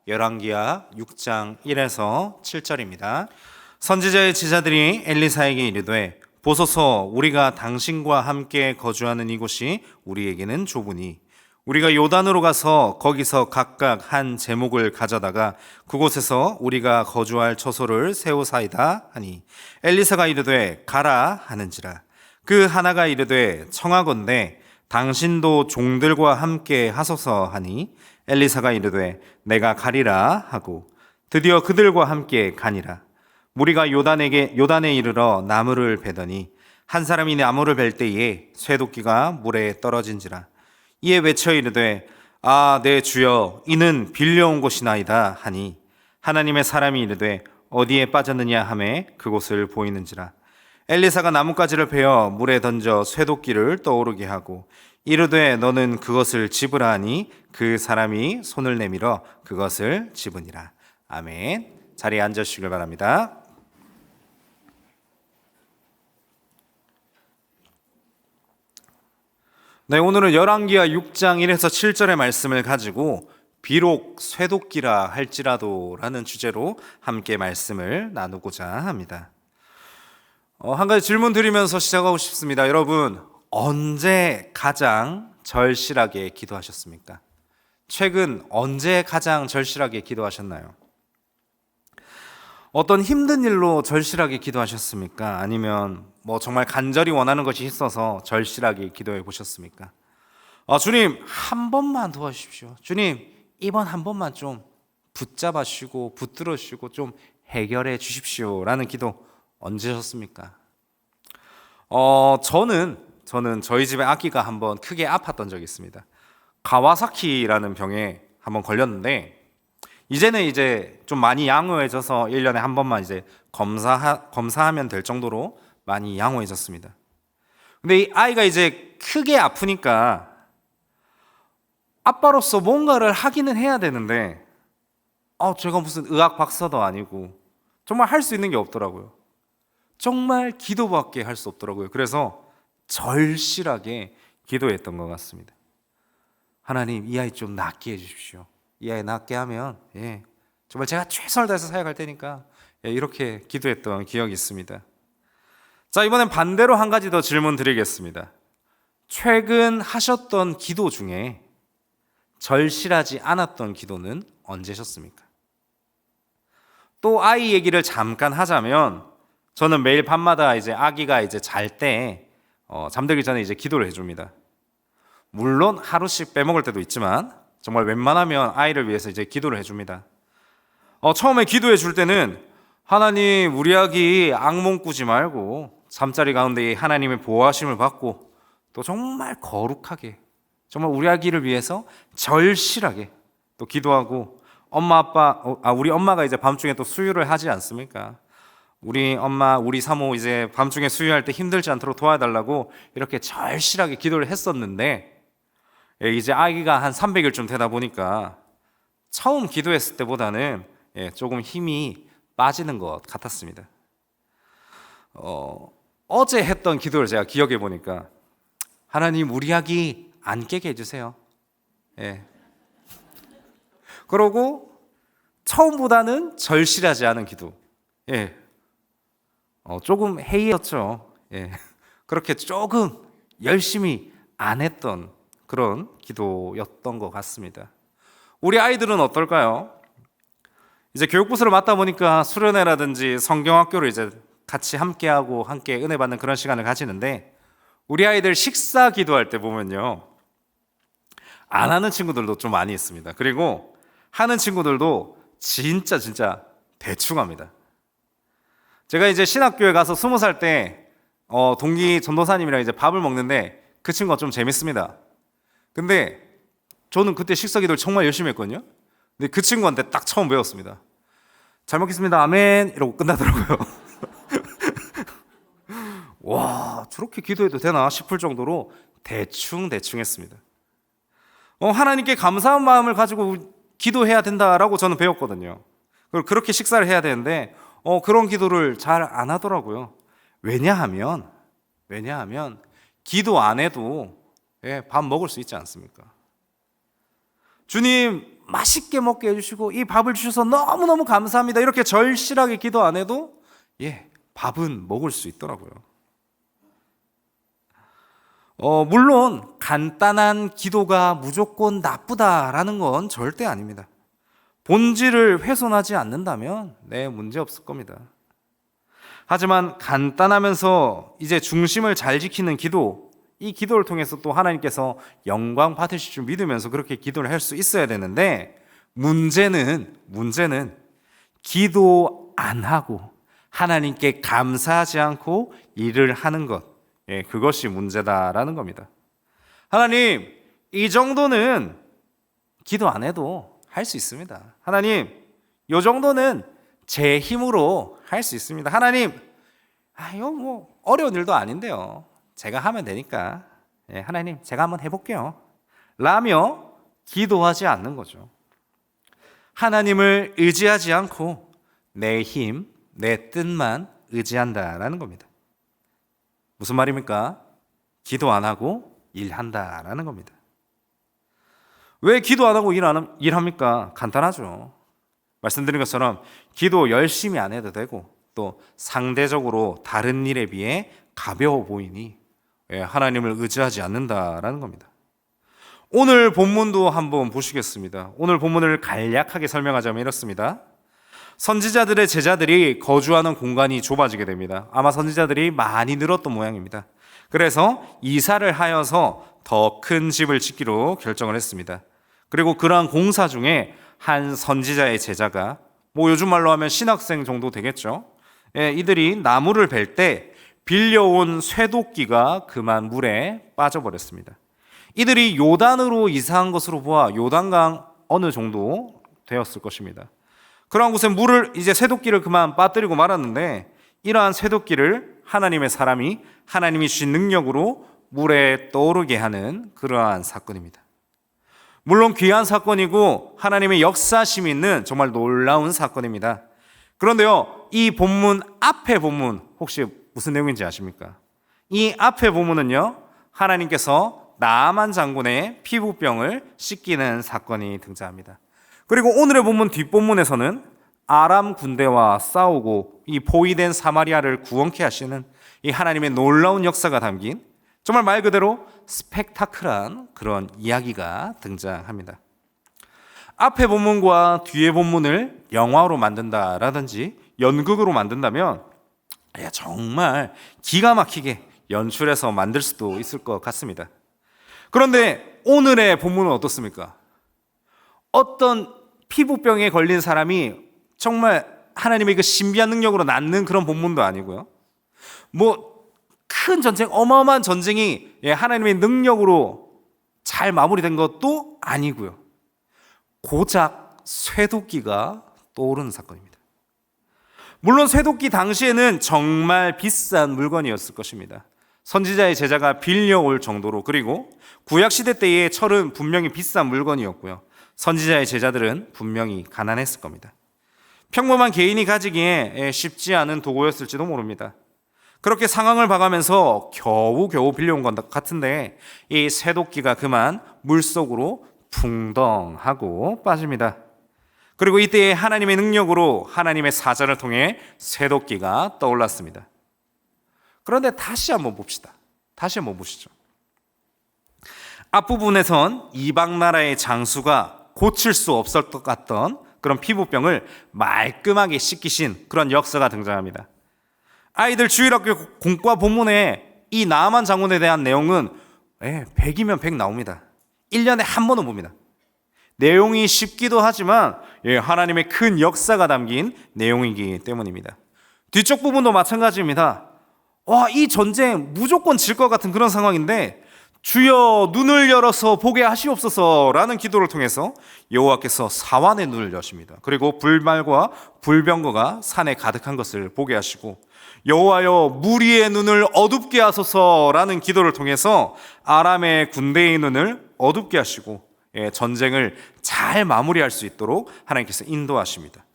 열왕기하 6장 1에서 7절입니다. 선지자의 지자들이 엘리사에게 이르되 보소서, 우리가 당신과 함께 거주하는 이곳이 우리에게는 좁으니 우리가 요단으로 가서 거기서 각각 한 제목을 가져다가 그곳에서 우리가 거주할 처소를 세우사이다 하니, 엘리사가 이르되 가라 하는지라. 그 하나가 이르되 청하건대 당신도 종들과 함께 하소서 하니, 엘리사가 이르되 내가 가리라 하고 드디어 그들과 함께 가니라. 무리가 요단에 이르러 나무를 베더니 한 사람이 나무를 벨 때에 쇠도끼가 물에 떨어진지라. 이에 외쳐 이르되 아, 내 주여, 이는 빌려온 곳이나이다 하니, 하나님의 사람이 이르되 어디에 빠졌느냐 하매 그곳을 보이는지라. 엘리사가 나뭇가지를 베어 물에 던져 쇠도끼를 떠오르게 하고 이르되 너는 그것을 집으라 하니, 그 사람이 손을 내밀어 그것을 집으니라. 아멘. 자리에 앉으시길 바랍니다. 네, 오늘은 열왕기하 6장 1에서 7절의 말씀을 가지고 비록 쇠도끼라 할지라도 라는 주제로 함께 말씀을 나누고자 합니다. 한 가지 질문 드리면서 시작하고 싶습니다. 여러분, 언제 가장 절실하게 기도하셨습니까? 최근 언제 가장 절실하게 기도하셨나요? 어떤 힘든 일로 절실하게 기도하셨습니까? 아니면 정말 간절히 원하는 것이 있어서 절실하게 기도해 보셨습니까? 주님, 한 번만 도와주십시오. 주님, 이번 한 번만 좀 붙잡아 주시고 붙들어 주시고 좀 해결해 주십시오 라는 기도 언제 하셨습니까? 저는 저희 집에 아기가 한번 크게 아팠던 적이 있습니다. 가와사키라는 병에 한번 걸렸는데, 이제는 이제 좀 많이 양호해져서 1년에 한 번만 이제 검사하면 될 정도로 많이 양호해졌습니다. 근데 이 아이가 이제 크게 아프니까 아빠로서 뭔가를 하기는 해야 되는데, 제가 무슨 의학 박사도 아니고 정말 할 수 있는 게 없더라고요. 정말 기도밖에 할 수 없더라고요. 그래서 절실하게 기도했던 것 같습니다. 하나님, 이 아이 좀 낫게 해주십시오. 이 아이 낫게 하면 정말 제가 최선을 다해서 사역할 테니까, 이렇게 기도했던 기억이 있습니다. 자, 이번엔 반대로 한 가지 더 질문 드리겠습니다. 최근 하셨던 기도 중에 절실하지 않았던 기도는 언제셨습니까? 또 아이 얘기를 잠깐 하자면, 저는 매일 밤마다 이제 아기가 이제 잘 때 잠들기 전에 이제 기도를 해줍니다. 물론 하루씩 빼먹을 때도 있지만 정말 웬만하면 아이를 위해서 이제 기도를 해줍니다. 처음에 기도해 줄 때는 하나님, 우리 아기 악몽 꾸지 말고 잠자리 가운데 하나님의 보호하심을 받고 또 정말 거룩하게, 정말 우리 아기를 위해서 절실하게 또 기도하고, 우리 엄마가 이제 밤중에 또 수유를 하지 않습니까? 우리 엄마, 우리 사모 이제 밤중에 수유할 때 힘들지 않도록 도와달라고 이렇게 절실하게 기도를 했었는데, 이제 아기가 한 300일쯤 되다 보니까 처음 기도했을 때보다는 조금 힘이 빠지는 것 같았습니다. 어제 했던 기도를 제가 기억해 보니까, 하나님, 우리 아기 안 깨게 해주세요. 그러고 처음보다는 절실하지 않은 기도. 조금 해이했죠. 그렇게 조금 열심히 안 했던 그런 기도였던 것 같습니다. 우리 아이들은 어떨까요? 이제 교육부서를 맡다 보니까 수련회라든지 성경학교를 이제 같이 함께하고 함께 은혜 받는 그런 시간을 가지는데, 우리 아이들 식사 기도할 때 보면요, 안 하는 친구들도 좀 많이 있습니다. 그리고 하는 친구들도 진짜 대충 합니다. 제가 이제 신학교에 가서 20살 때 동기 전도사님이랑 이제 밥을 먹는데, 그 친구가 좀 재밌습니다. 근데 저는 그때 식사 기도를 정말 열심히 했거든요. 근데 그 친구한테 딱 처음 배웠습니다. 잘 먹겠습니다, 아멘, 이러고 끝나더라고요. 와, 저렇게 기도해도 되나 싶을 정도로 대충 했습니다. 하나님께 감사한 마음을 가지고 기도해야 된다라고 저는 배웠거든요. 그렇게 식사를 해야 되는데 그런 기도를 잘 안 하더라고요. 왜냐하면 기도 안 해도 밥 먹을 수 있지 않습니까? 주님, 맛있게 먹게 해주시고 이 밥을 주셔서 너무너무 감사합니다. 이렇게 절실하게 기도 안 해도 밥은 먹을 수 있더라고요. 물론 간단한 기도가 무조건 나쁘다라는 건 절대 아닙니다. 본질을 훼손하지 않는다면 문제 없을 겁니다. 하지만 간단하면서 이제 중심을 잘 지키는 기도, 이 기도를 통해서 또 하나님께서 영광 받으실 줄 믿으면서 그렇게 기도를 할 수 있어야 되는데, 문제는 기도 안 하고 하나님께 감사하지 않고 일을 하는 것, 그것이 문제다라는 겁니다. 하나님, 이 정도는 기도 안 해도 할 수 있습니다. 하나님, 이 정도는 제 힘으로 할 수 있습니다. 하나님, 이거 뭐 어려운 일도 아닌데요. 제가 하면 되니까. 하나님, 제가 한번 해볼게요. 라며 기도하지 않는 거죠. 하나님을 의지하지 않고 내 힘, 내 뜻만 의지한다라는 겁니다. 무슨 말입니까? 기도 안 하고 일한다라는 겁니다. 왜 기도 안 하고 일합니까? 간단하죠. 말씀드린 것처럼 기도 열심히 안 해도 되고 또 상대적으로 다른 일에 비해 가벼워 보이니 하나님을 의지하지 않는다라는 겁니다. 오늘 본문도 한번 보시겠습니다. 오늘 본문을 간략하게 설명하자면 이렇습니다. 선지자들의 제자들이 거주하는 공간이 좁아지게 됩니다. 아마 선지자들이 많이 늘었던 모양입니다. 그래서 이사를 하여서 더 큰 집을 짓기로 결정을 했습니다. 그리고 그러한 공사 중에 한 선지자의 제자가 요즘 말로 하면 신학생 정도 되겠죠. 이들이 나무를 벨 때 빌려온 쇠도끼가 그만 물에 빠져버렸습니다. 이들이 요단으로 이사한 것으로 보아 요단강 어느 정도 되었을 것입니다. 그러한 곳에 물을 이제 쇠도끼를 그만 빠뜨리고 말았는데, 이러한 쇠도끼를 하나님의 사람이 하나님이 주신 능력으로 물에 떠오르게 하는 그러한 사건입니다. 물론 귀한 사건이고 하나님의 역사심 있는 정말 놀라운 사건입니다. 그런데요, 이 본문 앞에 본문 혹시 무슨 내용인지 아십니까? 이 앞에 본문은요, 하나님께서 나아만 장군의 피부병을 씻기는 사건이 등장합니다. 그리고 오늘의 본문 뒷본문에서는 아람 군대와 싸우고 이 포위된 사마리아를 구원케 하시는 이 하나님의 놀라운 역사가 담긴 정말 말 그대로 스펙타클한 그런 이야기가 등장합니다. 앞에 본문과 뒤에 본문을 영화로 만든다라든지 연극으로 만든다면 정말 기가 막히게 연출해서 만들 수도 있을 것 같습니다. 그런데 오늘의 본문은 어떻습니까? 어떤 피부병에 걸린 사람이 정말 하나님의 그 신비한 능력으로 낫는 그런 본문도 아니고요. 큰 전쟁, 어마어마한 전쟁이 하나님의 능력으로 잘 마무리된 것도 아니고요. 고작 쇠도끼가 떠오르는 사건입니다. 물론 쇠도끼 당시에는 정말 비싼 물건이었을 것입니다. 선지자의 제자가 빌려올 정도로, 그리고 구약시대 때의 철은 분명히 비싼 물건이었고요. 선지자의 제자들은 분명히 가난했을 겁니다. 평범한 개인이 가지기에 쉽지 않은 도구였을지도 모릅니다. 그렇게 상황을 봐가면서 겨우 빌려온 것 같은데 이 쇠도끼가 그만 물속으로 풍덩하고 빠집니다. 그리고 이때 하나님의 능력으로 하나님의 사자를 통해 쇠도끼가 떠올랐습니다. 그런데 다시 한번 봅시다. 다시 한번 보시죠. 앞부분에선 이방 나라의 장수가 고칠 수 없을 것 같던 그런 피부병을 말끔하게 씻기신 그런 역사가 등장합니다. 아이들 주일학교 공과 본문에 이 나아만 장군에 대한 내용은 100이면 100 나옵니다. 1년에 한 번은 봅니다. 내용이 쉽기도 하지만 하나님의 큰 역사가 담긴 내용이기 때문입니다. 뒤쪽 부분도 마찬가지입니다. 이 전쟁 무조건 질 것 같은 그런 상황인데 주여 눈을 열어서 보게 하시옵소서라는 기도를 통해서 여호와께서 사완의 눈을 여십니다. 그리고 불말과 불병거가 산에 가득한 것을 보게 하시고 여호와여 무리의 눈을 어둡게 하소서라는 기도를 통해서 아람의 군대의 눈을 어둡게 하시고 전쟁을 잘 마무리할 수 있도록 하나님께서 인도하십니다.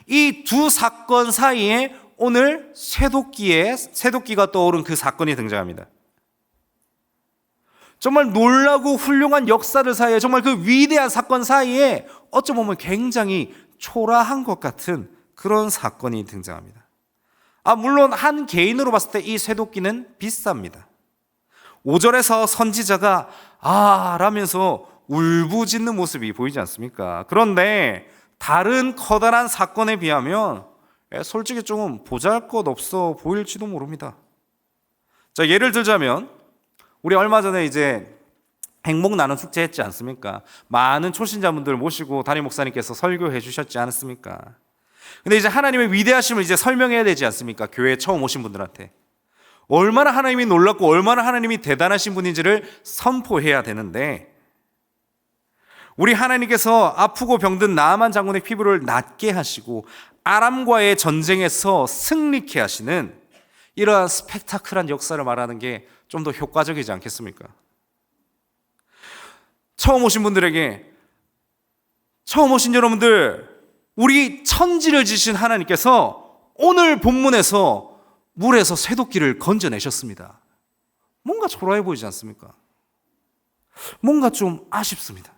이 두 사건 사이에 오늘 쇠도끼가 떠오른 그 사건이 등장합니다. 정말 놀라고 훌륭한 역사들 사이에, 정말 그 위대한 사건 사이에 어쩌면 굉장히 초라한 것 같은 그런 사건이 등장합니다. 물론 한 개인으로 봤을 때 이 쇠도끼는 비쌉니다. 5절에서 선지자가 라면서 울부짖는 모습이 보이지 않습니까? 그런데 다른 커다란 사건에 비하면 솔직히 조금 보잘것없어 보일지도 모릅니다. 자, 예를 들자면 우리 얼마 전에 이제 행복 나눔 축제 했지 않습니까? 많은 초신자분들 모시고 담임 목사님께서 설교해 주셨지 않습니까? 근데 이제 하나님의 위대하심을 이제 설명해야 되지 않습니까? 교회에 처음 오신 분들한테 얼마나 하나님이 놀랍고 얼마나 하나님이 대단하신 분인지를 선포해야 되는데, 우리 하나님께서 아프고 병든 나아만 장군의 피부를 낫게 하시고 아람과의 전쟁에서 승리케 하시는 이러한 스펙타클한 역사를 말하는 게 좀 더 효과적이지 않겠습니까? 처음 오신 분들에게, 처음 오신 여러분들, 우리 천지를 지신 하나님께서 오늘 본문에서 물에서 쇠도끼를 건져내셨습니다. 뭔가 초라해 보이지 않습니까? 뭔가 좀 아쉽습니다.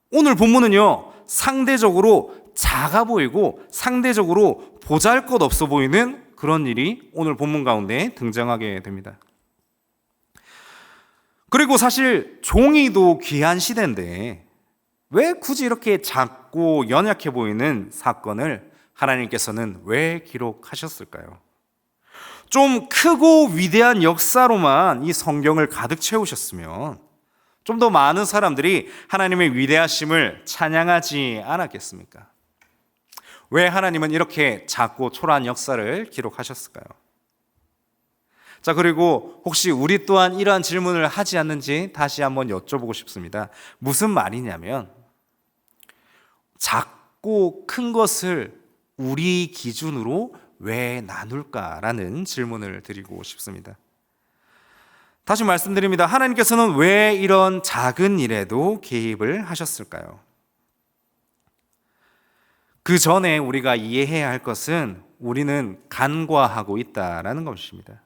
오늘 본문은요, 상대적으로 작아 보이고 상대적으로 보잘것없어 보이는 그런 일이 오늘 본문 가운데 등장하게 됩니다. 그리고 사실 종이도 귀한 시대인데 왜 굳이 이렇게 작고 연약해 보이는 사건을 하나님께서는 왜 기록하셨을까요? 좀 크고 위대한 역사로만 이 성경을 가득 채우셨으면 좀 더 많은 사람들이 하나님의 위대하심을 찬양하지 않았겠습니까? 왜 하나님은 이렇게 작고 초라한 역사를 기록하셨을까요? 자, 그리고 혹시 우리 또한 이러한 질문을 하지 않는지 다시 한번 여쭤보고 싶습니다. 무슨 말이냐면, 작고 큰 것을 우리 기준으로 왜 나눌까라는 질문을 드리고 싶습니다. 다시 말씀드립니다. 하나님께서는 왜 이런 작은 일에도 개입을 하셨을까요? 그 전에 우리가 이해해야 할 것은 우리는 간과하고 있다라는 것입니다.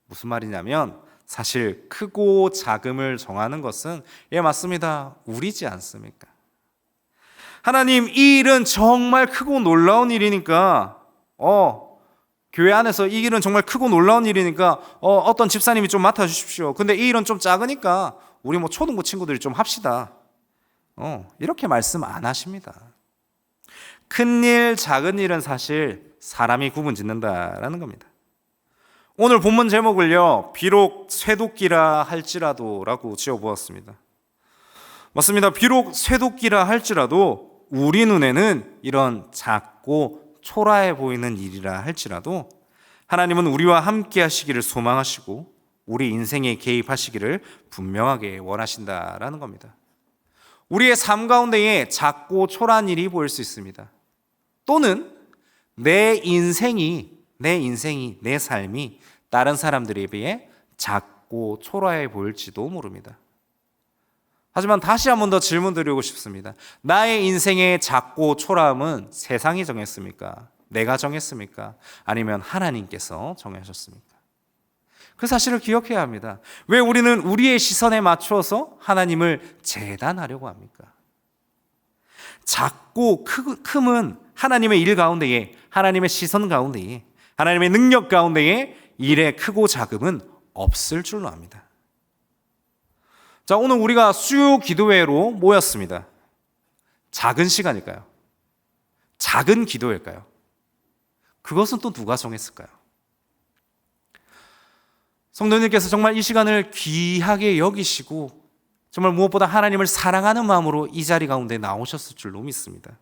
무슨 말이냐면, 사실 크고 작음을 정하는 것은 맞습니다, 우리지 않습니까? 하나님, 이 일은 정말 크고 놀라운 일이니까 교회 안에서 이 일은 정말 크고 놀라운 일이니까 어떤 집사님이 좀 맡아주십시오. 근데 이 일은 좀 작으니까 우리 초등부 친구들이 좀 합시다. 이렇게 말씀 안 하십니다. 큰 일, 작은 일은 사실 사람이 구분 짓는다라는 겁니다. 오늘 본문 제목을요, 비록 쇠도끼라 할지라도 라고 지어보았습니다. 맞습니다. 비록 쇠도끼라 할지라도 우리 눈에는 이런 작고 초라해 보이는 일이라 할지라도 하나님은 우리와 함께 하시기를 소망하시고 우리 인생에 개입하시기를 분명하게 원하신다라는 겁니다. 우리의 삶 가운데에 작고 초라한 일이 보일 수 있습니다. 또는 내 인생이, 내 삶이 다른 사람들에 비해 작고 초라해 보일지도 모릅니다. 하지만 다시 한 번 더 질문 드리고 싶습니다. 나의 인생의 작고 초라함은 세상이 정했습니까? 내가 정했습니까? 아니면 하나님께서 정하셨습니까? 그 사실을 기억해야 합니다. 왜 우리는 우리의 시선에 맞추어서 하나님을 재단하려고 합니까? 작고 큼은 하나님의 일 가운데에, 하나님의 시선 가운데에, 하나님의 능력 가운데에 일의 크고 작음은 없을 줄로 압니다. 자, 오늘 우리가 수요 기도회로 모였습니다. 작은 시간일까요? 작은 기도일까요? 그것은 또 누가 정했을까요? 성도님께서 정말 이 시간을 귀하게 여기시고 정말 무엇보다 하나님을 사랑하는 마음으로 이 자리 가운데 나오셨을 줄로 믿습니다.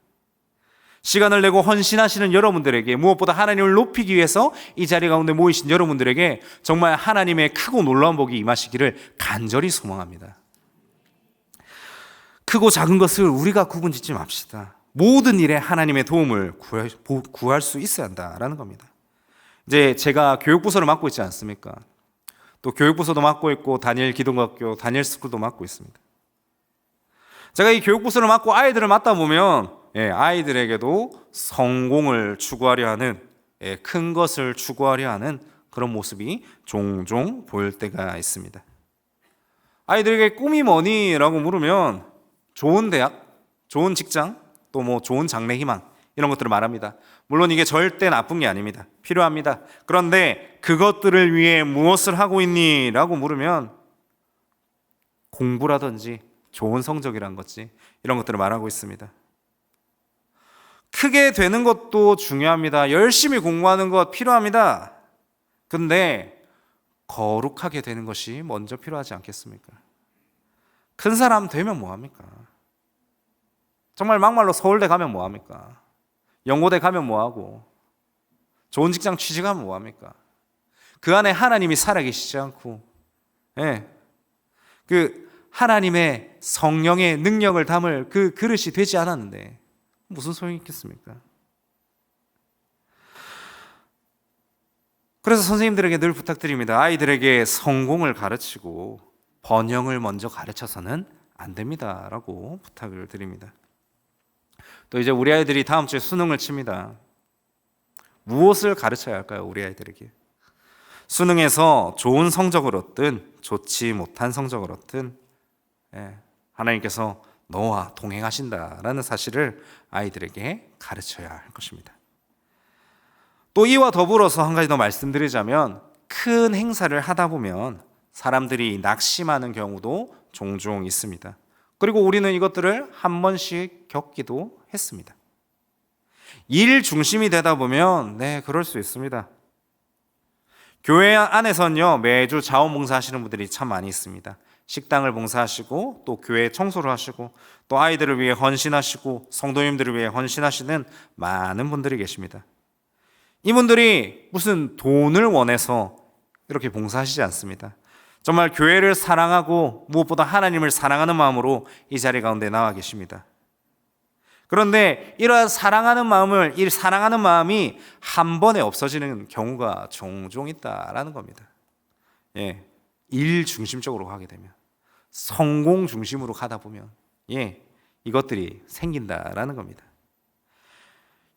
시간을 내고 헌신하시는 여러분들에게, 무엇보다 하나님을 높이기 위해서 이 자리 가운데 모이신 여러분들에게 정말 하나님의 크고 놀라운 복이 임하시기를 간절히 소망합니다. 크고 작은 것을 우리가 구분짓지 맙시다. 모든 일에 하나님의 도움을 구할 수 있어야 한다라는 겁니다. 이제 제가 교육부서를 맡고 있지 않습니까? 또 교육부서도 맡고 있고 다니엘 기독학교, 다니엘 스쿨도 맡고 있습니다. 제가 이 교육부서를 맡고 아이들을 맡다 보면 아이들에게도 성공을 추구하려 하는, 큰 것을 추구하려 하는 그런 모습이 종종 보일 때가 있습니다. 아이들에게 꿈이 뭐니? 라고 물으면 좋은 대학, 좋은 직장, 또 뭐 좋은 장래 희망 이런 것들을 말합니다. 물론 이게 절대 나쁜 게 아닙니다. 필요합니다. 그런데 그것들을 위해 무엇을 하고 있니? 라고 물으면 공부라든지 좋은 성적이란 것지 이런 것들을 말하고 있습니다. 크게 되는 것도 중요합니다. 열심히 공부하는 것 필요합니다. 근데 거룩하게 되는 것이 먼저 필요하지 않겠습니까? 큰 사람 되면 뭐합니까? 정말 막말로 서울대 가면 뭐합니까? 연고대 가면 뭐하고? 좋은 직장 취직하면 뭐합니까? 그 안에 하나님이 살아계시지 않고, 그 하나님의 성령의 능력을 담을 그 그릇이 되지 않았는데 무슨 소용이 있겠습니까? 그래서 선생님들에게 늘 부탁드립니다. 아이들에게 성공을 가르치고 번영을 먼저 가르쳐서는 안 됩니다 라고 부탁을 드립니다. 또 이제 우리 아이들이 다음 주에 수능을 칩니다. 무엇을 가르쳐야 할까요? 우리 아이들에게 수능에서 좋은 성적을 얻든 좋지 못한 성적을 얻든 하나님께서 너와 동행하신다라는 사실을 아이들에게 가르쳐야 할 것입니다. 또 이와 더불어서 한 가지 더 말씀드리자면 큰 행사를 하다 보면 사람들이 낙심하는 경우도 종종 있습니다. 그리고 우리는 이것들을 한 번씩 겪기도 했습니다. 일 중심이 되다 보면 그럴 수 있습니다. 교회 안에서는요 매주 자원봉사 하시는 분들이 참 많이 있습니다. 식당을 봉사하시고 또 교회 청소를 하시고 또 아이들을 위해 헌신하시고 성도님들을 위해 헌신하시는 많은 분들이 계십니다. 이분들이 무슨 돈을 원해서 이렇게 봉사하시지 않습니다. 정말 교회를 사랑하고 무엇보다 하나님을 사랑하는 마음으로 이 자리 가운데 나와 계십니다. 그런데 이러한 사랑하는 마음이 한 번에 없어지는 경우가 종종 있다라는 겁니다. 일 중심적으로 가게 되면, 성공 중심으로 가다 보면 이것들이 생긴다라는 겁니다.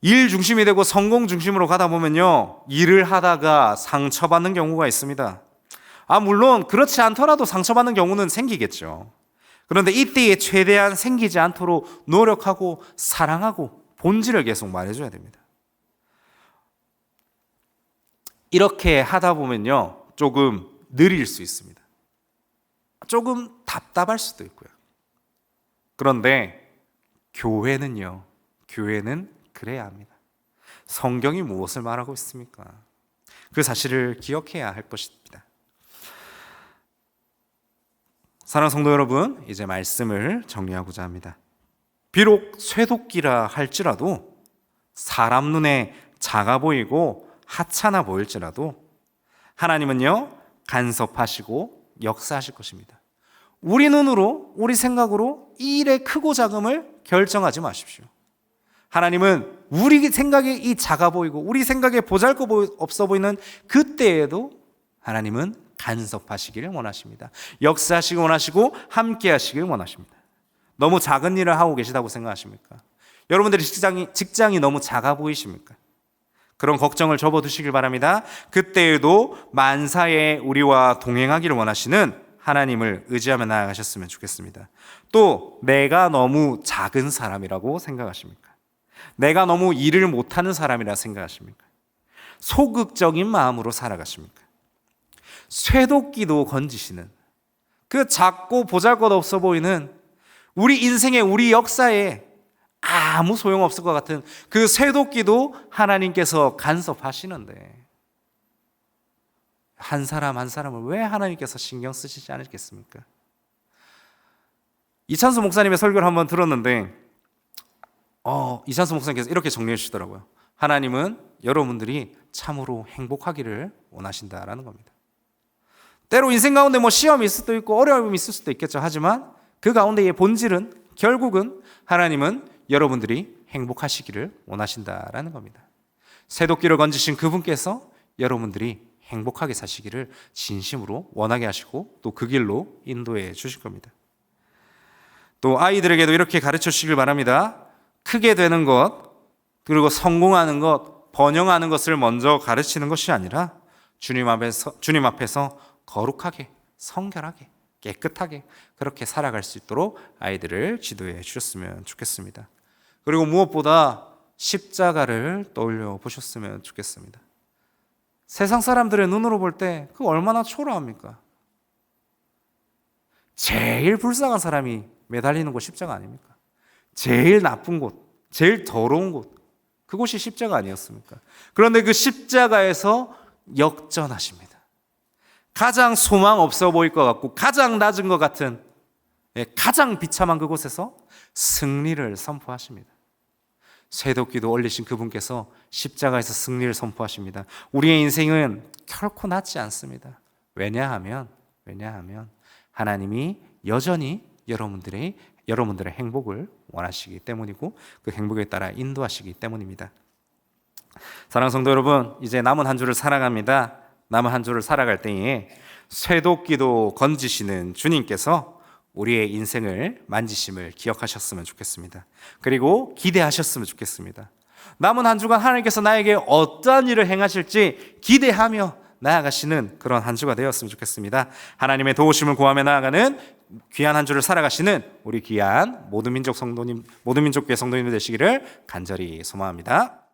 일 중심이 되고 성공 중심으로 가다 보면요 일을 하다가 상처받는 경우가 있습니다. 물론 그렇지 않더라도 상처받는 경우는 생기겠죠. 그런데 이때에 최대한 생기지 않도록 노력하고 사랑하고 본질을 계속 말해줘야 됩니다. 이렇게 하다 보면요 조금 느릴 수 있습니다. 조금 답답할 수도 있고요. 그런데 교회는 그래야 합니다. 성경이 무엇을 말하고 있습니까? 그 사실을 기억해야 할 것입니다. 사랑하는 성도 여러분, 이제 말씀을 정리하고자 합니다. 비록 쇠도끼라 할지라도, 사람 눈에 작아 보이고 하찮아 보일지라도 하나님은요 간섭하시고 역사하실 것입니다. 우리 눈으로, 우리 생각으로 이 일의 크고 작음을 결정하지 마십시오. 하나님은 우리 생각에 이 작아 보이고 우리 생각에 보잘것없어 보이는 그때에도 하나님은 간섭하시기를 원하십니다. 역사하시기 원하시고 함께 하시길 원하십니다. 너무 작은 일을 하고 계시다고 생각하십니까? 여러분들의 직장이 너무 작아 보이십니까? 그런 걱정을 접어두시길 바랍니다. 그때에도 만사에 우리와 동행하기를 원하시는 하나님을 의지하며 나아가셨으면 좋겠습니다. 또 내가 너무 작은 사람이라고 생각하십니까? 내가 너무 일을 못하는 사람이라 생각하십니까? 소극적인 마음으로 살아가십니까? 쇠도끼도 건지시는 그 작고 보잘것없어 보이는 우리 인생에, 우리 역사에 아무 소용없을 것 같은 그 쇠도끼도 하나님께서 간섭하시는데 한 사람 한 사람을 왜 하나님께서 신경 쓰시지 않겠습니까? 이찬수 목사님의 설교를 한번 들었는데 이찬수 목사님께서 이렇게 정리해 주시더라고요. 하나님은 여러분들이 참으로 행복하기를 원하신다라는 겁니다. 때로 인생 가운데 시험이 있을 수도 있고 어려움이 있을 수도 있겠죠. 하지만 그 가운데의 본질은 결국은 하나님은 여러분들이 행복하시기를 원하신다라는 겁니다. 쇠도끼를 건지신 그분께서 여러분들이 행복하게 사시기를 진심으로 원하게 하시고 또 그 길로 인도해 주실 겁니다. 또 아이들에게도 이렇게 가르쳐 주시길 바랍니다. 크게 되는 것, 그리고 성공하는 것, 번영하는 것을 먼저 가르치는 것이 아니라 주님 앞에서 거룩하게, 성결하게, 깨끗하게 그렇게 살아갈 수 있도록 아이들을 지도해 주셨으면 좋겠습니다. 그리고 무엇보다 십자가를 떠올려 보셨으면 좋겠습니다. 세상 사람들의 눈으로 볼 때 그 얼마나 초라합니까? 제일 불쌍한 사람이 매달리는 곳 십자가 아닙니까? 제일 나쁜 곳, 제일 더러운 곳, 그곳이 십자가 아니었습니까? 그런데 그 십자가에서 역전하십니다. 가장 소망 없어 보일 것 같고 가장 낮은 것 같은 가장 비참한 그곳에서 승리를 선포하십니다. 쇠도끼도 올리신 그분께서 십자가에서 승리를 선포하십니다. 우리의 인생은 결코 낫지 않습니다. 왜냐하면 하나님이 여전히 여러분들의 행복을 원하시기 때문이고 그 행복에 따라 인도하시기 때문입니다. 사랑하는 성도 여러분, 이제 남은 한 주를 살아갑니다. 남은 한 주를 살아갈 때에 쇠도끼도 건지시는 주님께서 우리의 인생을 만지심을 기억하셨으면 좋겠습니다. 그리고 기대하셨으면 좋겠습니다. 남은 한 주간 하나님께서 나에게 어떠한 일을 행하실지 기대하며 나아가시는 그런 한 주가 되었으면 좋겠습니다. 하나님의 도우심을 구하며 나아가는 귀한 한 주를 살아가시는 우리 귀한 모든 민족교회 성도님들 되시기를 간절히 소망합니다.